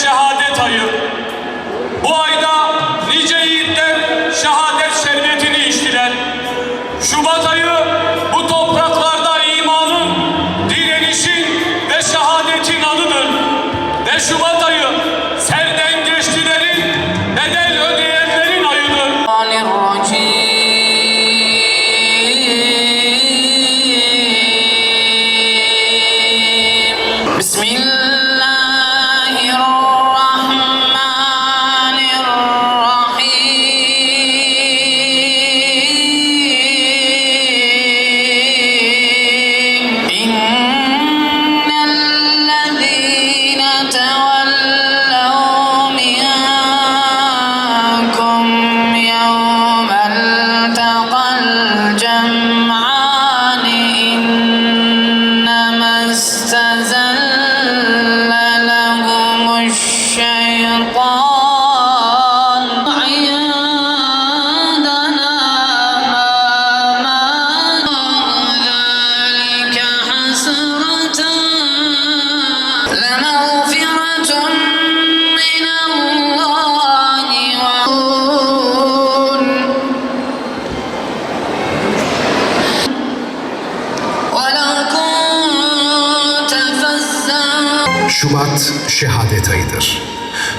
şehadet ayı. Bu ayda nice yiğitler şehadet şerbetini içtiler. Şubat ayı bu topraklarda imanın, direnişin ve şehadetin adıdır. Ve Şubat ayı serden geçtilerin, bedel ödeyenlerin ayıdır. Şubat şehadet ayıdır.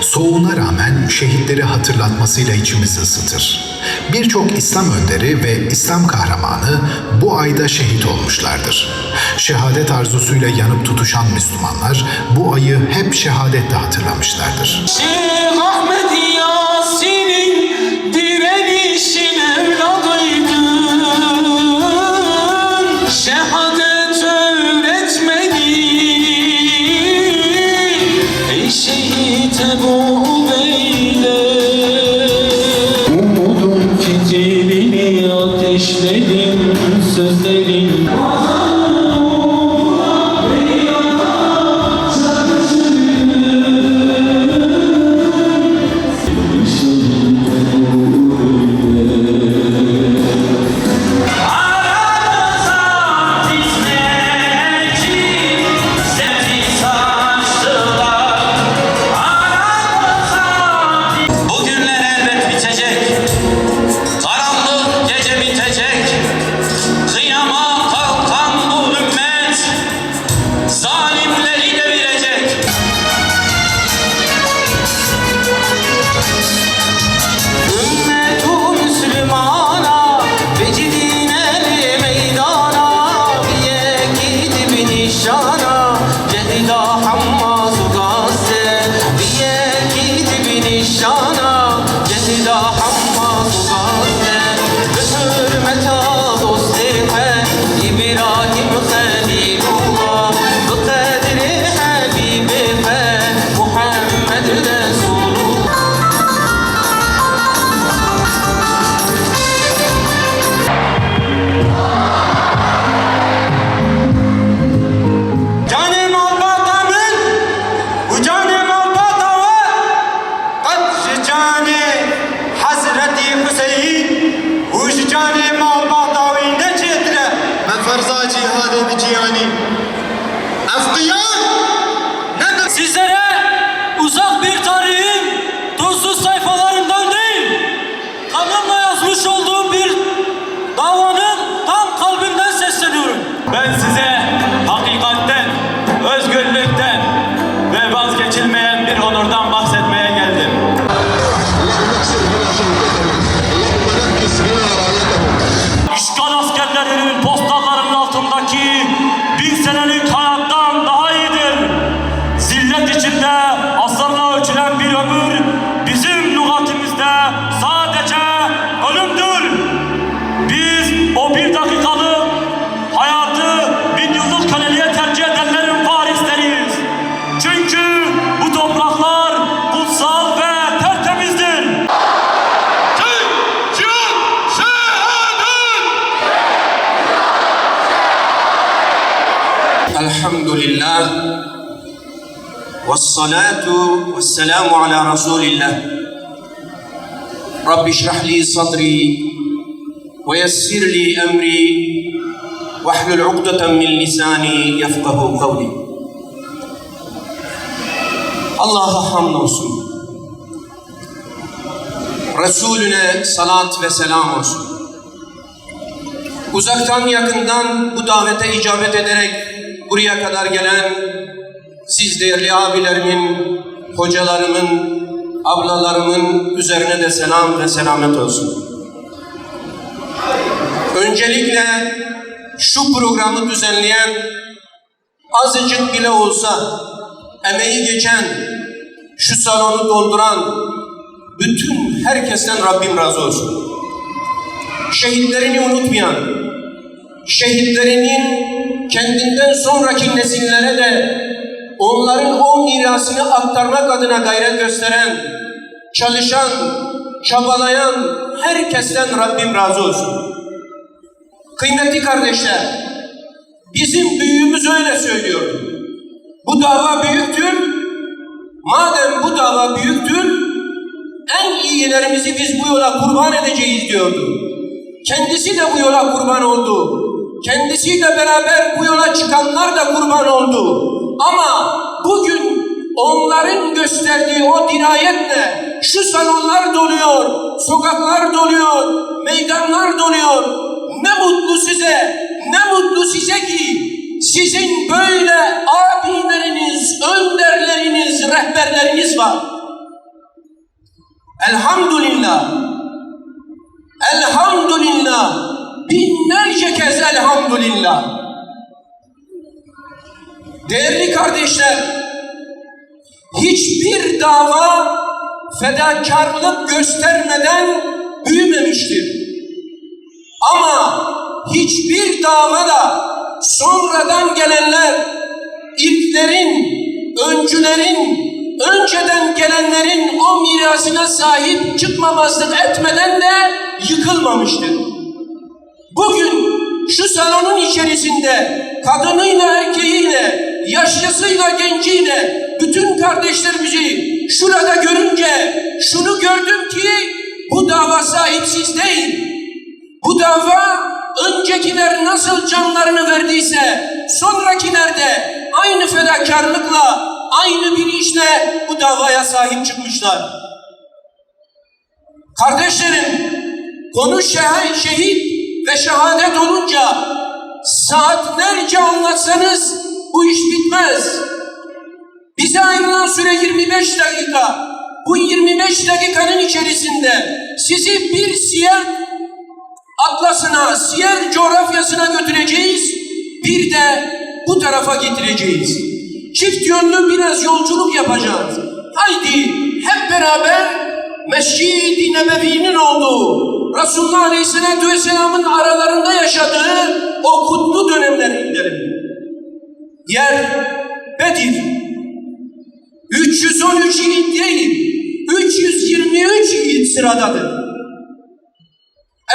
Soğuğuna rağmen şehitleri hatırlatmasıyla içimizi ısıtır. Birçok İslam önderi ve İslam kahramanı bu ayda şehit olmuşlardır. Şehadet arzusuyla yanıp tutuşan Müslümanlar bu ayı hep şehadetle hatırlamışlardır. Şeyh Ahmed Yasin'in direnişin evladıydın. Şehadet öğretmeni ey şehit Ebu Ubeyde. Umudun fitilini ateşledim sözlerin. Sizlere uzak bir tarihin tuzsuz sayfalarından değil, kanımla yazmış olduğum bir davanın tam kalbinden sesleniyorum. Ben size hakikatten, özgürlükten ve vazgeçilmeyen bir onurdan bahsetmeye geldim. İşgal askerlerinin postallarının altındaki 1000 senelik hayattan daha iyidir. Zillet içinde asırla ölçülen bir ömür bizim lügatimizde sadece ölümdür. Biz o bir dakikalık hayatı 1000 yıllık köleliğe tercih edenlerin varisleriyiz. Çünkü bu topraklar kutsal ve tertemizdir. Elhamdülillah vessalatu vesselamu ala Resulillah. Rabbi şrah li sadri ve yessir li emri ve hlul ukdeten min lisani yefkahu kavli. Allah'a hamdolsun. Resulüne salat ve selam olsun. Uzaktan yakından bu davete icabet ederek buraya kadar gelen siz değerli abilerimin, hocalarımın, ablalarımın üzerine de selam ve selamet olsun. Öncelikle şu programı düzenleyen, azıcık bile olsa emeği geçen, şu salonu dolduran bütün herkesten Rabbim razı olsun. Şehitlerini unutmayan, şehitlerinin kendinden sonraki nesillere de onların o mirasını aktarmak adına gayret gösteren, çalışan, çabalayan herkesten Rabbim razı olsun. Kıymetli kardeşler, bizim büyüğümüz öyle söylüyordu. Bu dava büyüktür. Madem bu dava büyüktür, en iyilerimizi biz bu yola kurban edeceğiz diyordu. Kendisi de bu yola kurban oldu. Kendisiyle beraber bu yola çıkanlar da kurban oldu. Ama bugün onların gösterdiği o dirayetle şu salonlar doluyor, sokaklar doluyor, meydanlar doluyor. Ne mutlu size, ne mutlu size ki sizin böyle abileriniz, önderleriniz, rehberleriniz var. Elhamdülillah, elhamdülillah, binlerce kez elhamdülillah. Değerli kardeşler, hiçbir dava fedakarlık göstermeden büyümemiştir. Ama hiçbir davada sonradan gelenler, ilklerin, öncülerin, önceden gelenlerin o mirasına sahip çıkmamazlık etmeden de yıkılmamıştır. Bugün şu salonun içerisinde kadınıyla, erkeğiyle, yaşlısıyla, genciyle bütün kardeşlerimizi şurada görünce şunu gördüm ki bu dava sahipsiz değil. Bu dava öncekiler nasıl canlarını verdiyse sonrakiler de aynı fedakarlıkla, aynı bilinçle bu davaya sahip çıkmışlar. Kardeşlerim, konu şehit ve şehadet olunca saatlerce anlatsanız bu iş bitmez. Bize ayrılan süre 25 dakika. Bu 25 dakikanın içerisinde sizi bir siyer atlasına, siyer coğrafyasına götüreceğiz. Bir de bu tarafa getireceğiz. Çift yönlü biraz yolculuk yapacağız. Haydi hep beraber Mescid-i Nebevi'nin olduğu, Resulullah Aleyhisselatü Vesselam'ın aralarında yaşadığı o kutlu dönemlere gidelim. Yer Bedir. 313 yiğit değil, 323 yiğit sıradadır.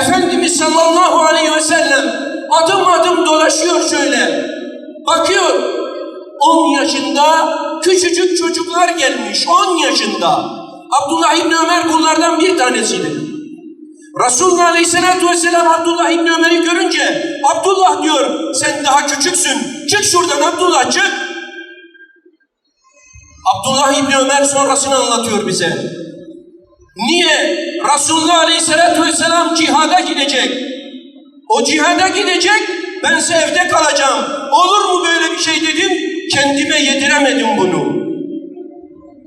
Efendimiz sallallahu aleyhi ve sellem adım adım dolaşıyor şöyle. Bakıyor, 10 yaşında küçücük çocuklar gelmiş, 10 yaşında. Abdullah İbni Ömer bunlardan bir tanesidir. Resulullah Aleyhisselatü Vesselam Abdullah İbni Ömer'i görünce, Abdullah diyor, sen daha küçüksün, çık şuradan Abdullah, çık. Abdullah İbni Ömer sonrasını anlatıyor bize. Niye? Resulullah Aleyhisselatü Vesselam cihada gidecek. O cihada gidecek, bense evde kalacağım. Olur mu böyle bir şey dedim, kendime yediremedim bunu.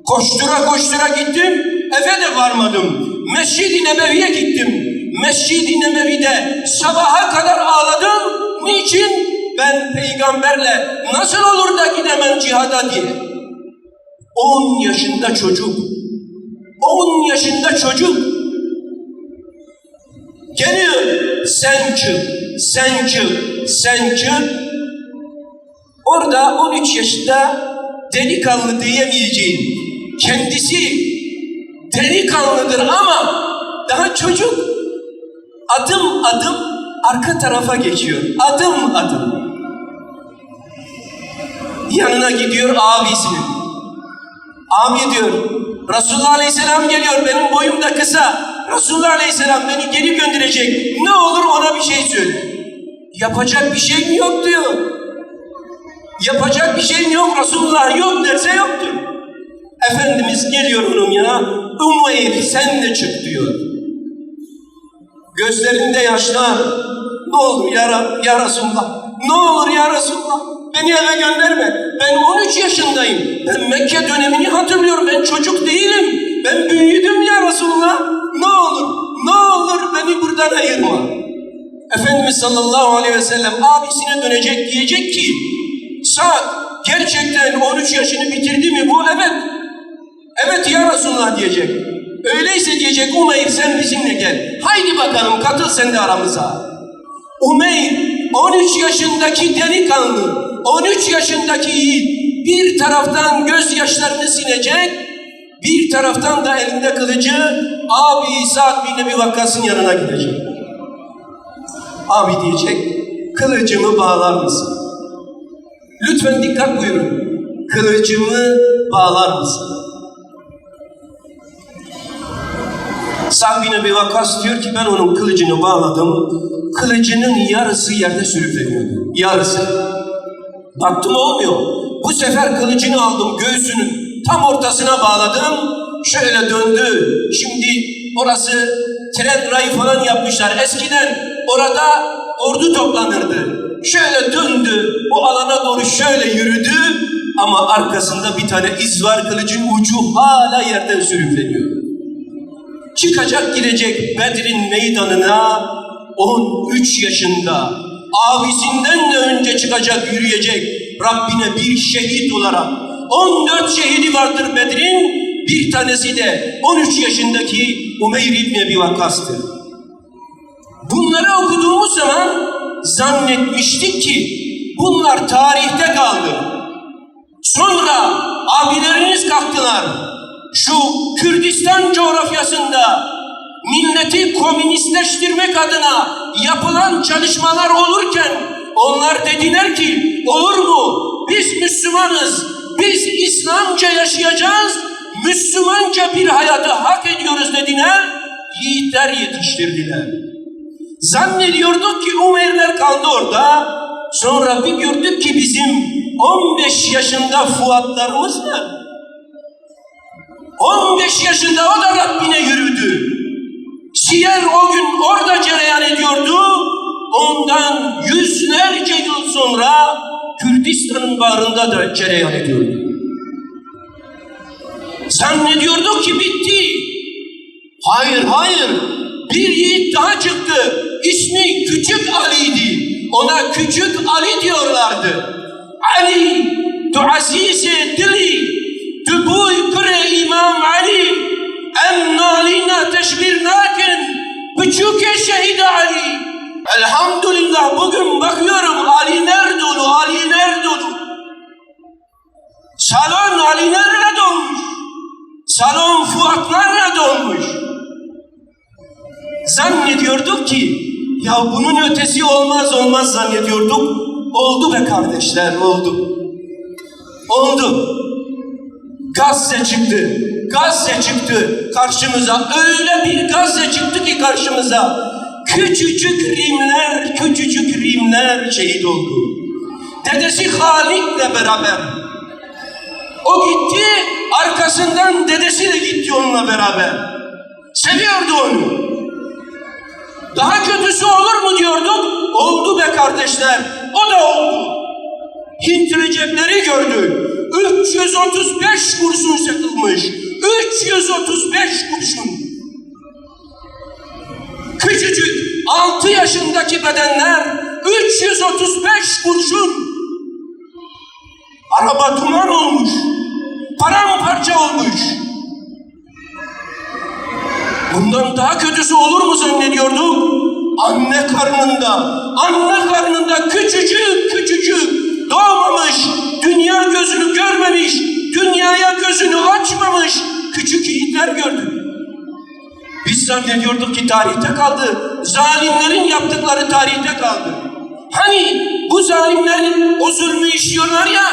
Koştura koştura gittim, eve de varmadım. Mescid-i Nebevi'ye gittim. Mescid-i Nebevi'de sabaha kadar ağladım. Niçin? Ben peygamberle nasıl olur da gidemem cihada diye. 10 yaşında çocuk. 10 yaşında çocuk. Geliyor. Sen çık, sen çık, sen çık. Orada 13 yaşında delikanlı diyemeyeceğim. Kendisi delikanlıdır ama daha çocuk. Adım adım arka tarafa geçiyor. Adım adım. Yanına gidiyor abisinin. Abi diyor, Resulullah Aleyhisselam geliyor, benim boyum da kısa. Resulullah Aleyhisselam beni geri gönderecek. Ne olur ona bir şey söyle. Yapacak bir şey mi yok diyor. Yapacak bir şey mi yok, Resulullah yok derse yoktur. Efendimiz geliyor onun yana, Umeyr sen de çık diyor. Gözlerinde yaşlar. Ne olur ya Resulullah, ne olur ya Resulullah, beni eve gönderme. Ben 13 yaşındayım. Ben Mekke dönemini hatırlıyorum. Ben çocuk değilim. Ben büyüdüm ya Resulullah. Ne olur beni buradan ayırma. Efendimiz sallallahu aleyhi ve sellem abisine dönecek, diyecek ki Sa'd gerçekten 13 yaşını bitirdi mi bu? Evet ya Resulullah diyecek. Öyleyse diyecek Umeyr sen bizimle gel. Haydi bakalım katıl sen de aramıza. Umeyr 13 yaşındaki delikanlı, 13 yaşındaki yiğit bir taraftan gözyaşlarını silecek, bir taraftan da elinde kılıcı abi Sa'd bin Ebi Vakkas'ın yanına gidecek. Abi diyecek, kılıcımı bağlar mısın? Lütfen dikkat buyurun. Kılıcımı bağlar mısın? Sa'd bin Ebi Vakkas diyor ki ben onun kılıcını bağladım. Kılıcının yarısı yerde sürükleniyordu. Yarısı. Baktım olmuyor. Bu sefer kılıcını aldım, göğsünün tam ortasına bağladım. Şöyle döndü. Şimdi orası tren rayı falan yapmışlar. Eskiden orada ordu toplanırdı. Şöyle döndü. O alana doğru şöyle yürüdü. Ama arkasında bir tane iz var. Kılıcın ucu hala yerden sürükleniyor. Çıkacak gidecek Bedir'in meydanına 13 yaşında. Abisinden de önce çıkacak, yürüyecek Rabbine bir şehit olarak. 14 şehidi vardır Bedir'in, bir tanesi de 13 yaşındaki Umeyr İbni Ebi Vakkas'tır. Bunları okuduğumuz zaman zannetmiştik ki bunlar tarihte kaldı. Sonra abileriniz kalktılar. Şu Kürdistan coğrafyasında milleti komünistleştirmek adına yapılan çalışmalar olurken onlar dediler ki olur mu? Biz Müslümanız, biz İslamca yaşayacağız, Müslümanca bir hayatı hak ediyoruz dediler, yiğitler yetiştirdiler. Zannediyorduk ki Umeyrler kaldı orada, sonra bir gördük ki bizim 15 yaşında Fuatlarımız var. 15 yaşında o da Rabbine yürüdü. Siyer o gün orada cereyan ediyordu. Ondan yüzlerce yıl sonra Kürdistan'ın bağrında da cereyan ediyordu. Zannediyorduk ki bitti. Hayır. Bir yiğit daha çıktı. İsmi Küçük Ali'ydi. Ona Küçük Ali diyorlardı. Ali, tu azize dili, tu buy kure İmam Ali, em nalina teşbir nakin, küçük şehid Ali. Elhamdülillah bugün bakıyorum Aliler dolu. Salon Alilerle dolmuş. Salon Fuatlarla dolmuş. Zannediyorduk ki ya bunun ötesi olmaz zannediyorduk. Oldu be kardeşler, oldu. Gazze çıktı karşımıza. Öyle bir Gazze çıktı ki karşımıza. Küçücük Rimler şehit oldu. Dedesi Halid'le beraber. O gitti, arkasından dedesi de gitti onunla beraber. Seviyordu onu. Daha kötüsü olur mu diyorduk? Oldu be kardeşler, o da oldu. Hint Recepleri gördü. 335 kurşun sıkılmış. 335 kurşun. Küçücük 6 yaşındaki bedenler 335 kurşun. Araba duman olmuş. Paramparça olmuş. Bundan daha kötüsü olur mu zannediyorduk? Anne karnında küçücük doğmamış, dünya gözünü görmemiş, dünyaya gözünü açmamış küçük yiğitler gördük. Biz zannediyorduk ki tarihte kaldı. Zalimlerin yaptıkları tarihte kaldı. Hani bu zalimler o zulmü işliyorlar ya,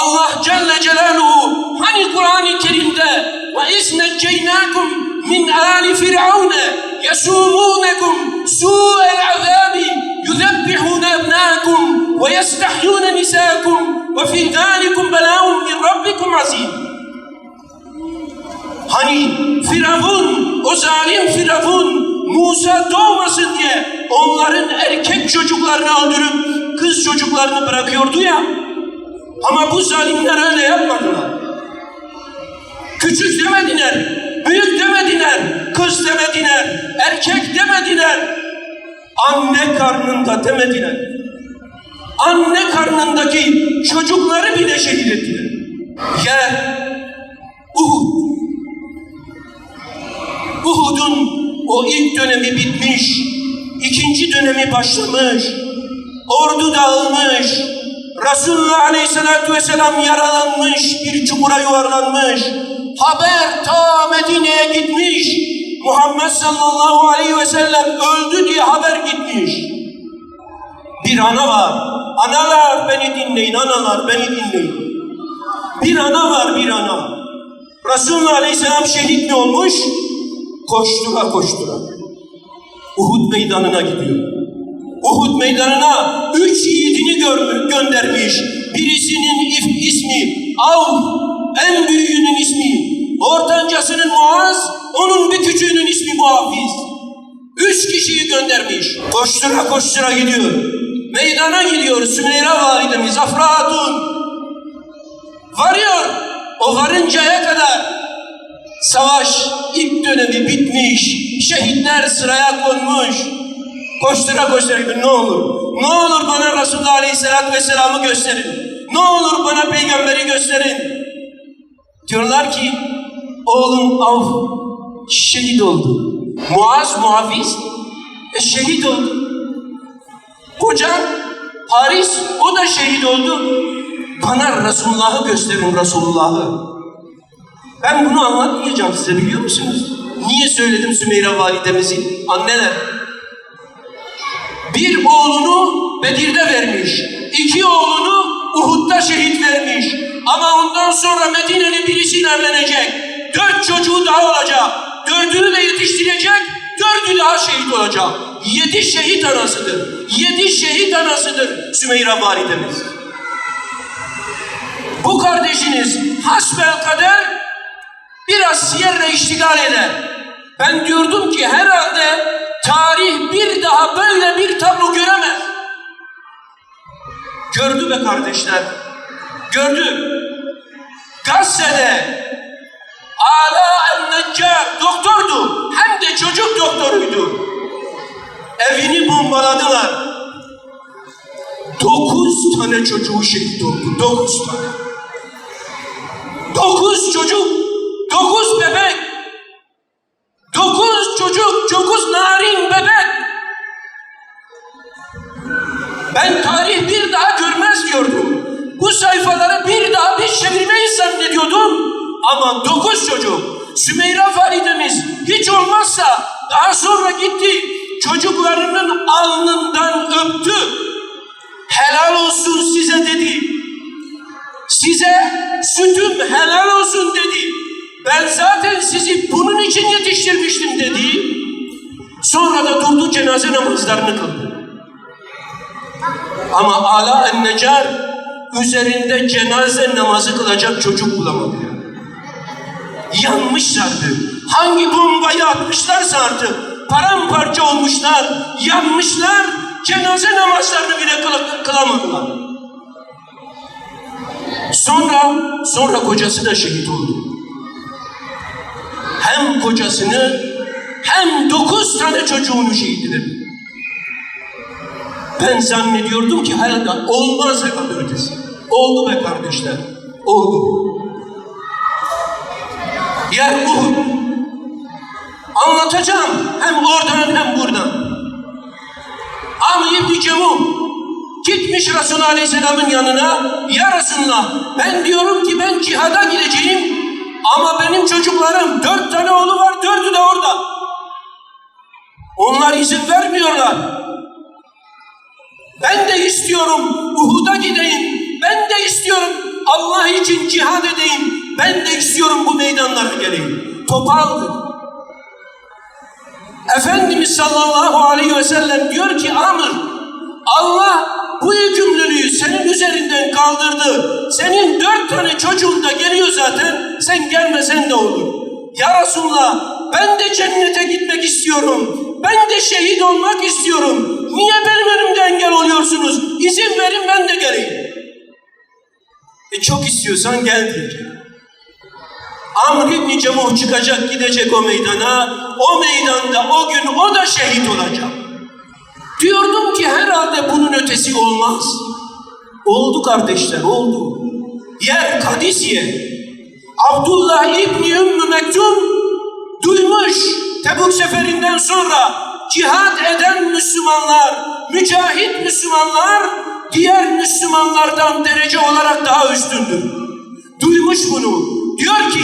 Allah Celle Celaluhu hani Kur'an-ı Kerim'de وَاِذْ نَجَّيْنَاكُمْ مِنْ آلِ فِرْعَوْنَ يَسُومُونَكُمْ سُوءَ الْعَذَابِ يذبحون أبناءكم ويستحيون نساءكم وفي ذلكم بلاء من ربكم عظيم. Hani Firavun, o zalim Firavun Musa doğmasın diye onların erkek çocuklarını öldürüp kız çocuklarını bırakıyordu ya. Ama bu zalimler öyle yapmadılar. Küçük demediler, büyük demediler, kız demediler, erkek demediler. Anne karnında demediler. Anne karnındaki çocukları bile şehit ettiler. Yer Uhud. Uhud'un o ilk dönemi bitmiş, ikinci dönemi başlamış, ordu dağılmış, Resulullah Aleyhisselatü Vesselam yaralanmış, bir çukura yuvarlanmış, haber ta Medine'ye gitmiş, Muhammed sallallahu aleyhi ve sellem öldü diye haber gitmiş. Bir ana var, analar beni dinleyin, analar beni dinleyin. Bir ana var, bir ana. Resulullah Aleyhisselam şehit mi olmuş? Koştura koştura Uhud meydanına gidiyor. Uhud meydanına 3 yiğidini göndermiş. Birisinin ismi Avf, en büyüğünün ismi, ortancasının Muaz, onun bir küçüğünün ismi Muafiz. 3 kişiyi göndermiş. Koştura koştura gidiyor. Meydana gidiyor Sümeyra validemiz, Afra Hatun. Varıyor. O varıncaya kadar savaş ilk dönemi bitmiş. Şehitler sıraya konmuş. Koştura koştura gidiyor. Ne olur? Ne olur bana Resulullah Aleyhisselatü Vesselam'ı gösterin. Ne olur bana peygamberi gösterin. Diyorlar ki oğlum Avf şehit oldu. Muaz, Muafiz şehit oldu. Kocan Haris o da şehit oldu. Bana Resulullah'ı gösterin, Resulullah'ı. Ben bunu anlatmayacağım size, biliyor musunuz? Niye söyledim Sümeyra validemizi? Anneler. Bir oğlunu Bedir'de vermiş. 2 oğlunu Uhud'da şehit vermiş. Ama ondan sonra Medine'li birisiyle evlenecek. 4 çocuğu daha olacak. 4'ünü de yetiştirecek. 4'ü daha şehit olacak. 7 şehit anasıdır. 7 şehit anasıdır Sümeyra validemiz. Bu kardeşiniz hasbelkader biraz siyerle iştigal eder. Ben diyordum ki herhalde tarih bir daha böyle bir tablo göremez. Gördü be kardeşler. Gördü. Gazze'de Ala el-Neccar doktordu. Hem de çocuk doktoruydu. Evini bombaladılar. 9 tane çocuğu şehit oldu. 9 tane. 9 çocuk. 9 bebek. 9 çocuk. 9 narin bebek. Ben tarih bir daha görmez diyordum. Bu sayfaları bir daha biz çevirmeyiz zannediyordum. Ama 9 çocuk. Sümeyra validemiz hiç olmazsa daha sonra gitti. Çocuklarının alnından öptü. Helal olsun size dedi. Size sütüm helal olsun dedi. Ben zaten sizi bunun için yetiştirmiştim dedi. Sonra da durdu cenaze namazlarını kıldı. Ama Ala el-Neccar üzerinde cenaze namazı kılacak çocuk bulamadı. Yanmışlardı. Hangi bombayı atmışlarsa artık paramparça olmuşlar, yanmışlar, cenaze namazlarını bile kılamadılar. Sonra kocası da şehit oldu. Hem kocasını hem 9 tane çocuğunu şehit edildi. Ben zannediyordum ki herhalde olmaz herhalde ötesi. Oldu be kardeşler. Oldu. Yer Uhud. Anlatacağım hem oradan hem buradan. Amr ibn Cemum gitmiş Resulullah Aleyhisselam'ın yanına. Ya Resulullah, ben diyorum ki ben cihada gideceğim ama benim çocuklarım 4 tane oğlu var, 4'ü de orada. Onlar izin vermiyorlar. Ben de istiyorum Uhud'a gideyim. Ben de istiyorum Allah için cihad edeyim. Ben de istiyorum bu meydanlara geleyim. Topu aldı. Efendimiz sallallahu aleyhi ve sellem diyor ki Amr, Allah bu yükümlülüğü senin üzerinden kaldırdı. Senin 4 tane çocuğun da geliyor zaten. Sen gelmesen de olur. Ya Resulullah, ben de cennete gitmek istiyorum. Ben de şehit olmak istiyorum. Niye benim önümde engel oluyorsunuz? İzin verin, ben de geleyim. Çok istiyorsan gel diyecek. Amr İbni Cemuh çıkacak, gidecek o meydana. O meydanda o gün o da şehit olacak. Diyordum ki herhalde bunun ötesi olmaz. Oldu kardeşler, oldu. Yer Kadisiye. Abdullah İbni Ümmü Mektum duymuş, Tebuk seferinden sonra cihat eden Müslümanlar, mücahit Müslümanlar diğer Müslümanlardan derece olarak daha üstündür. Duymuş bunu. Diyor ki,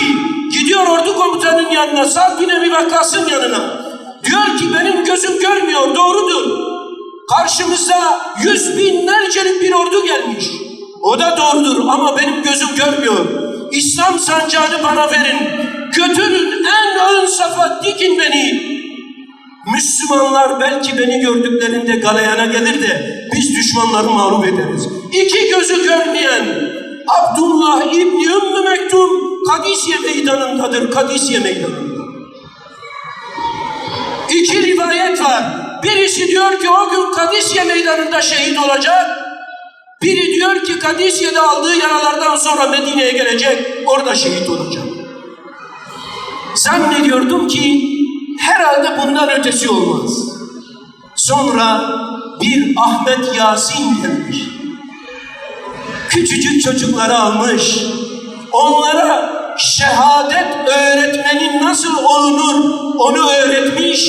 gidiyor ordu komutanının yanına, Sa'd bin Ebi Vakkas'ın yanına. Diyor ki benim gözüm görmüyor, doğrudur. Karşımıza 100 binlercelik bir ordu gelmiş. O da doğrudur ama benim gözüm görmüyor. İslam sancağını bana verin. Götürün en ön safa, dikin beni. Müslümanlar belki beni gördüklerinde galeyana gelir de biz düşmanları mağlup ederiz. 2 gözü görmeyen Abdullah İbni Ümmü Mektum Kadisiye meydanındadır, Kadisiye meydanında. 2 rivayet var. Birisi diyor ki o gün Kadisiye meydanında şehit olacak. Biri diyor ki Kadisiye'de aldığı yaralardan sonra Medine'ye gelecek, orada şehit olacak. Zannediyordum ki herhalde bundan ötesi olmaz. Sonra bir Ahmet Yasin gelmiş. Küçücük çocukları almış. Onlara şehadet öğretmenin nasıl olunur onu öğretmiş.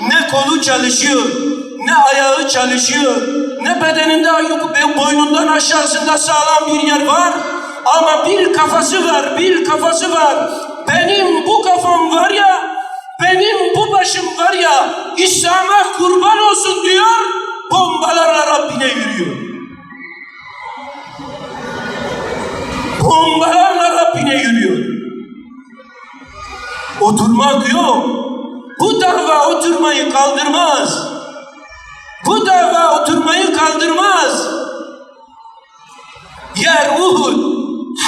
Ne kolu çalışıyor, ne ayağı çalışıyor, ne bedeninde boynundan aşağısında sağlam bir yer var. Ama bir kafası var, bir kafası var. Benim bu kafam var ya, benim bu başım var ya, İslam'a kurban olsun diyor, bombalarla Rabbine yürüyor. Bombalarla Rabbine yürüyor. Oturmak yok. Bu dava oturmayı kaldırmaz. Bu dava oturmayı kaldırmaz. Yer Uhud,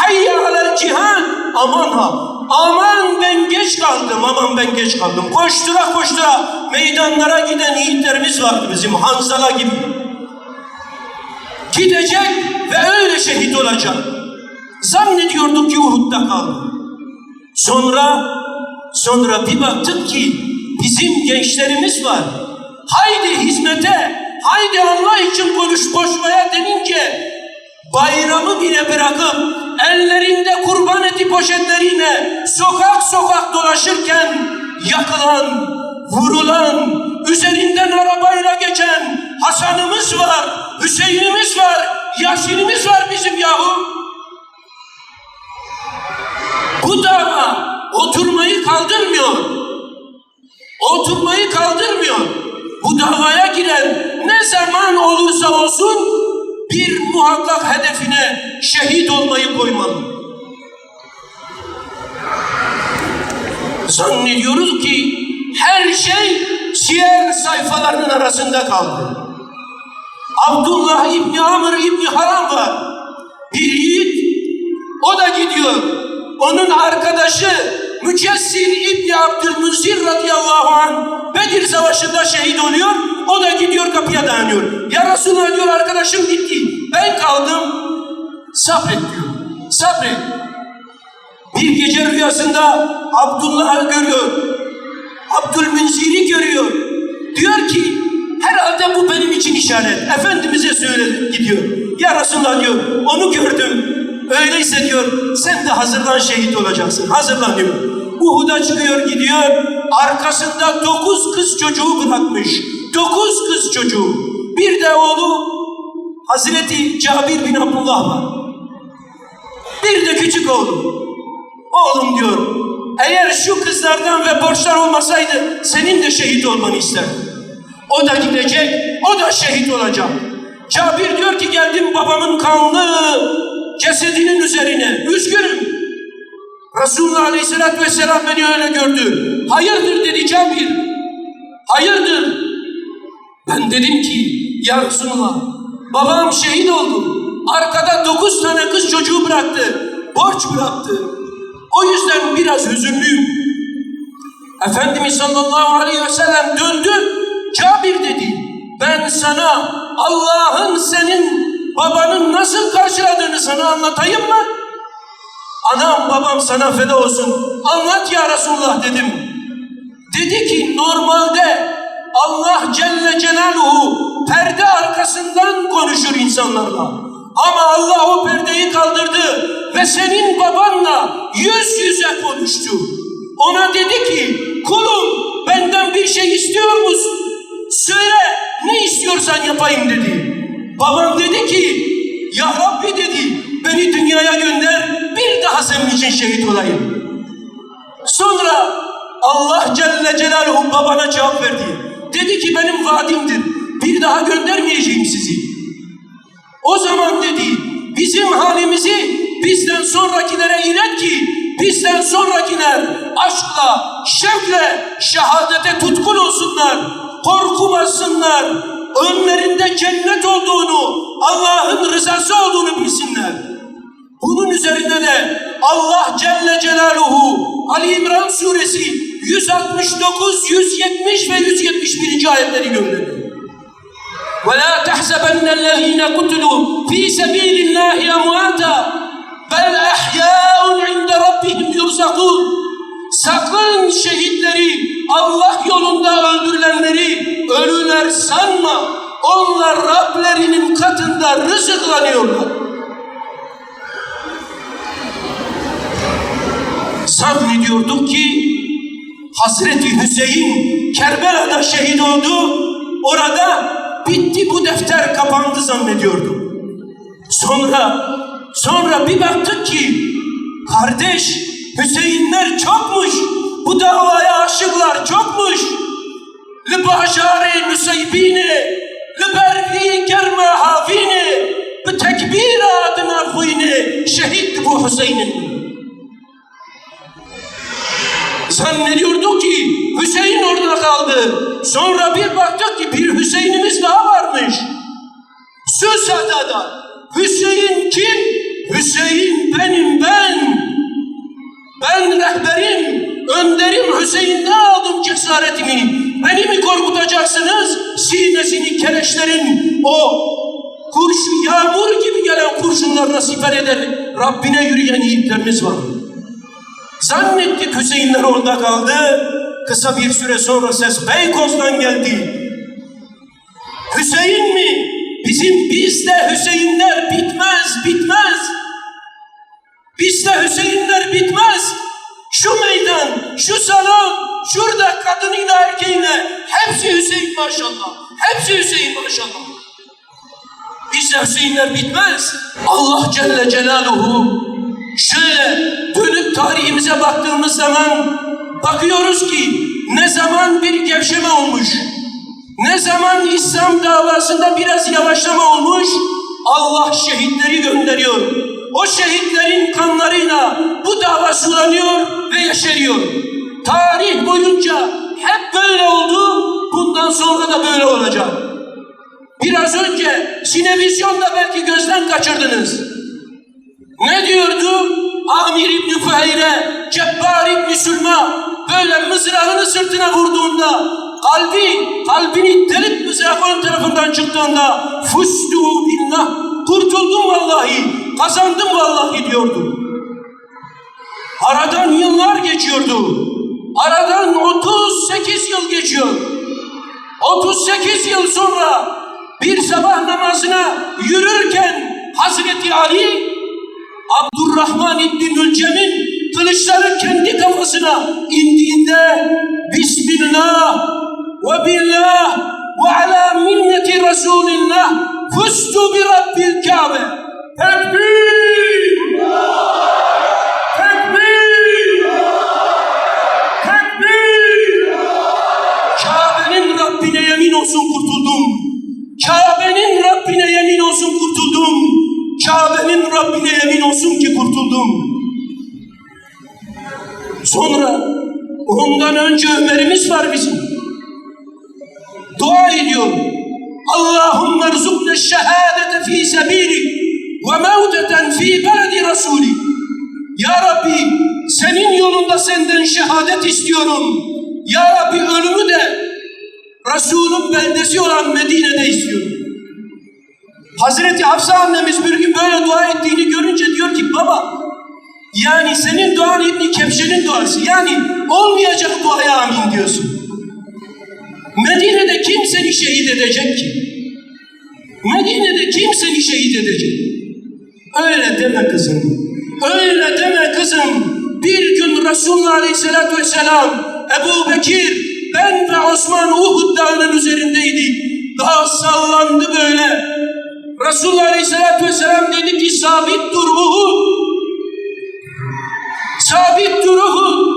hayya alel cihan, aman ha, aman ben geç kaldım, aman ben geç kaldım. Koştura koştura meydanlara giden yiğitlerimiz vardı bizim, Hanzala gibi. Gidecek ve öyle şehit olacak. Zannediyorduk ki Uhud'da kaldı. Sonra bir baktık ki bizim gençlerimiz var. Haydi hizmete, haydi Allah için koşmaya denince bayramı bile bırakıp ellerinde kurban eti poşetleriyle sokak sokak dolaşırken yakılan, vurulan, üzerinden arabayla geçen Hasan'ımız var, Hüseyin'imiz var, Yasin'imiz var bizim yahu. Bu dava oturmayı kaldırmıyor. Oturmayı kaldırmıyor. Bu davaya giren ne zaman olursa olsun bir muhakkak hedefine şehit olmayı koymalı. Zannediyoruz ki her şey siyer sayfalarının arasında kaldı. Abdullah İbni Amr İbni Haram var. Bir yiğit, o da gidiyor. Onun arkadaşı Mücessir İbni Abdülmünzir radıyallahu anh Bedir Savaşı'nda şehit oluyor. O da gidiyor kapıya dayanıyor. Ya Resulullah diyor, arkadaşım gitti, ben kaldım. Sabret diyor. Sabret. Bir gece rüyasında Abdullah'ı görüyor. Abdülmünzir'i görüyor. Diyor ki herhalde bu benim için işaret. Efendimiz'e söyledi, gidiyor. Ya Resulullah diyor, onu gördüm. Öyleyse diyor sen de hazırlan, şehit olacaksın. Hazırlan diyor. Uhud'a çıkıyor, gidiyor. Arkasında 9 kız çocuğu bırakmış. 9 kız çocuğu. Bir de oğlu Hazreti Cabir bin Abdullah var. Bir de küçük oğlu. Oğlum diyor, eğer şu kızlardan ve borçlar olmasaydı senin de şehit olmanı isterdim. O da gidecek, o da şehit olacak. Cabir diyor ki geldim babamın kanlı cesedinin üzerine. Üzgünüm. Resulullah Aleyhisselatü Vesselam beni öyle gördü. Hayırdır dedi Cabir. Hayırdır. Ben dedim ki ya Resulullah, babam şehit oldu. Arkada 9 tane kız çocuğu bıraktı. Borç bıraktı. O yüzden biraz hüzünlüyüm. Efendimiz sallallahu aleyhi ve sellem döndü. Cabir dedi, ben sana Allah'ın senin babanın nasıl karşıladığını sana anlatayım mı? Anam babam sana feda olsun. Anlat ya Resulullah dedim. Dedi ki normalde Allah Celle Celaluhu perde arkasından konuşur insanlarla. Ama Allah o perdeyi kaldırdı ve senin babanla yüz yüze konuştu. Ona dedi ki, kulum benden bir şey istiyor musun? Söyle, ne istiyorsan yapayım dedi. Babam dedi ki, ya Rabbi dedi, beni dünyaya gönder, bir daha senin için şehit olayım. Sonra Allah Celle Celaluhu babana cevap verdi. Dedi ki benim vaadimdir, bir daha göndermeyeceğim sizi. O zaman dedi, bizim halimizi bizden sonrakilere ilet ki, bizden sonrakiler aşkla, şevkle, şehadete tutkun olsunlar, korkmasınlar, önlerinde cennet olduğunu, Allah'ın rızası olduğunu bilsinler. Bunun üzerine de Allah Celle Celaluhu Ali İmran suresi 169, 170 ve 171. ayetleri gönderdi. وَلَا تَحْسَبَنَّ الَّذ۪ينَ قُتُلُوا ف۪ي سَب۪يلِ اللّٰهِ اَمْوَاتًا بَلْ اَحْيَاءٌ عِنْدَ رَبِّهِمْ يُرْزَقُونَ. Sakın şehitleri, Allah yolunda öldürülenleri ölüler sanma. Onlar Rablerinin katında rızıklanıyorlar. Zannediyorduk ki Hazreti Hüseyin Kerbela'da şehit oldu. Orada bitti, bu defter kapandı zannediyordum. Sonra bir baktık ki kardeş, Hüseyinler çokmuş. Bu davaya aşıklar çokmuş. Li-başari nüseybine, li-bervi kerme hafine, bi-tekbir adına huyne, şehit bu Hüseyin'in. Zannediyorduk ki Hüseyin orada kaldı. Sonra bir baktık ki bir Hüseyin'imiz daha varmış. Süsada'da. Hüseyin kim? Hüseyin benim ben. Ben rehberim, önderim Hüseyin'den aldım cesaretimi. Beni mi korkutacaksınız? Sinesini keleşlerin o yağmur gibi gelen kurşunlarına siper eder. Rabbine yürüyen yiğitlerimiz var. Zannettik Hüseyinler orada kaldı. Kısa bir süre sonra ses Beykoz'dan geldi. Hüseyin mi? Bizde Hüseyinler bitmez. Bizde Hüseyinler bitmez. Şu meydan, şu salon, şurada kadınıyla erkeğiyle hepsi Hüseyin maşallah. Hepsi Hüseyin maşallah. Bizde Hüseyinler bitmez. Allah Celle Celaluhu şöyle dönüp tarihimize baktığımız zaman bakıyoruz ki ne zaman bir gevşeme olmuş, ne zaman İslam davasında biraz yavaşlama olmuş, Allah şehitleri gönderiyor. O şehitlerin kanlarıyla bu dava sulanıyor ve yeşeriyor. Tarih boyunca hep böyle oldu, bundan sonra da böyle olacak. Biraz önce sinevizyonda belki gözden kaçırdınız. Ne diyordu? Amir İbni Fuheyre, Cebbar İbni Sülma böyle mızrağını sırtına vurduğunda, kalbini delip mızrak ön tarafından çıktığında fustu billah, kurtuldum vallahi, kazandım vallahi diyordu. Aradan yıllar geçiyordu. Aradan 38 yıl geçiyor. 38 yıl sonra bir sabah namazına yürürken Hazreti Ali Abdurrahman İbni Mülcem'in kılıçları kendi kafasına indiğinde Bismillah ve billah ve ala minneti Resulillah fustu bi Rabbil Kabe. Tekbir! Tekbir! Tekbir! Kabe'nin Rabbine yemin olsun kurtuldum. Kabe'nin Rabbine yemin olsun kurtuldum. Kabe'nin Rabbine yemin olsun ki kurtuldum. Sonra ondan önce Ömer'imiz var bizim. Dua ediyor. Allahümme erzukne şehadete fi sebilik ve mevteten fi beledi Resulik. Ya Rabbi, senin yolunda senden şehadet istiyorum. Ya Rabbi, ölümü de Resul'ün beldesi olan Medine'de istiyorum. Hazreti Hafsa annemiz bir gün böyle dua ettiğini görünce diyor ki, baba, yani senin duan İbn-i Kebşe'nin duası, yani olmayacak duaya amin diyorsun. Medine'de kim seni şehit edecek ki? Medine'de kim seni şehit edecek? Öyle deme kızım. Öyle deme kızım. Bir gün Resulullah Aleyhisselatü Vesselam, Ebu Bekir, ben ve Osman Uhud dağının üzerindeydik. Dağ sallandı böyle. Resulullah Aleyhisselatü Vesselam dedi ki, sabit dur Uhud. Sabit dur Uhud.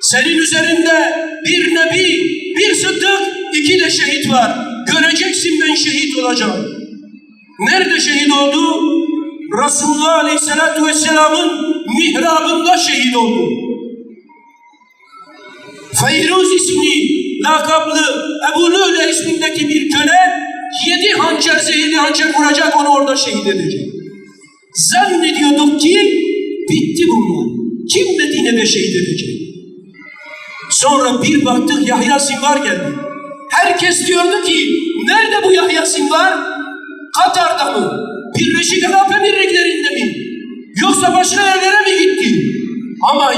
Senin üzerinde bir nebi, bir sıddık, 2 de şehit var. Göreceksin, ben şehit olacağım. Nerede şehit oldu? Resulullah Aleyhisselatü Vesselam'ın mihrabında şehit oldu. Feyruz isimli, lakaplı Ebu Lüle ismindeki bir köle 7 hançer, zehirli hançer vuracak, onu orada şehit edecek. Zannediyorduk ki bitti bunlar. Kim Medine'de şehit edecek? Sonra bir baktık Yahya Sinvar geldi. Herkes diyordu ki, nerede bu Yahya Sinvar? Katar'da mı? Birleşik Arap Emirlikleri'nde mi? Yoksa başka yerlere mi gitti? Ama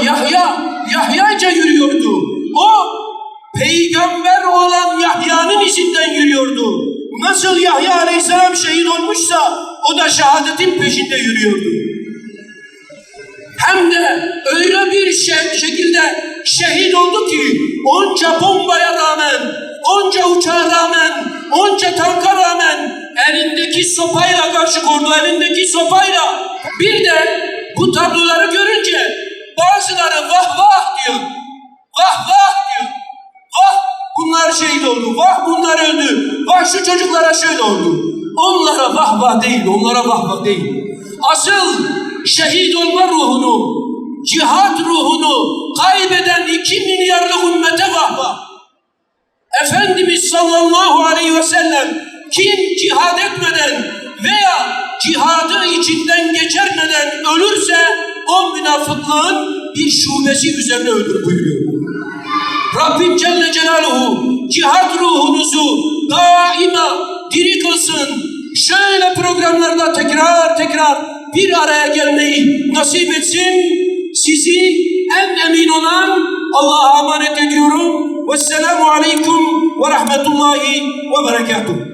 Yahya'ca yürüyordu. O peygamber olan Yahya'nın izinden yürüyordu. Nasıl Yahya Aleyhisselam şehit olmuşsa o da şehadetin peşinde yürüyordu. Hem de öyle bir şekilde şehit oldu ki onca bombaya rağmen, onca uçağa rağmen, onca tanka rağmen elindeki sopayla karşı koydu, elindeki sopayla. Bir de bu tabloları görünce bazıları vah vah diyor. Vah vah diyor. Vah bunlar şehit oldu, vah bunlar öldü, vah şu çocuklara şöyle oldu. Onlara vah vah değil, onlara vah vah değil. Asıl şehit olma ruhunu, cihat ruhunu kaybeden 2 milyarlık ümmete vah vah. Efendimiz sallallahu aleyhi ve sellem kim cihad etmeden veya cihadı içinden geçirmeden ölürse o münafıklığın bir şubesi üzerine ölür buyuruyor. Rabbim Celle Celaluhu cihat ruhunuzu daima diri kılsın. Şöyle programlarda tekrar bir araya gelmeyi nasip etsin. Sizi en emin olan Allah'a emanet ediyorum. Vesselamu aleyküm ve rahmetullahi ve berekatuhu.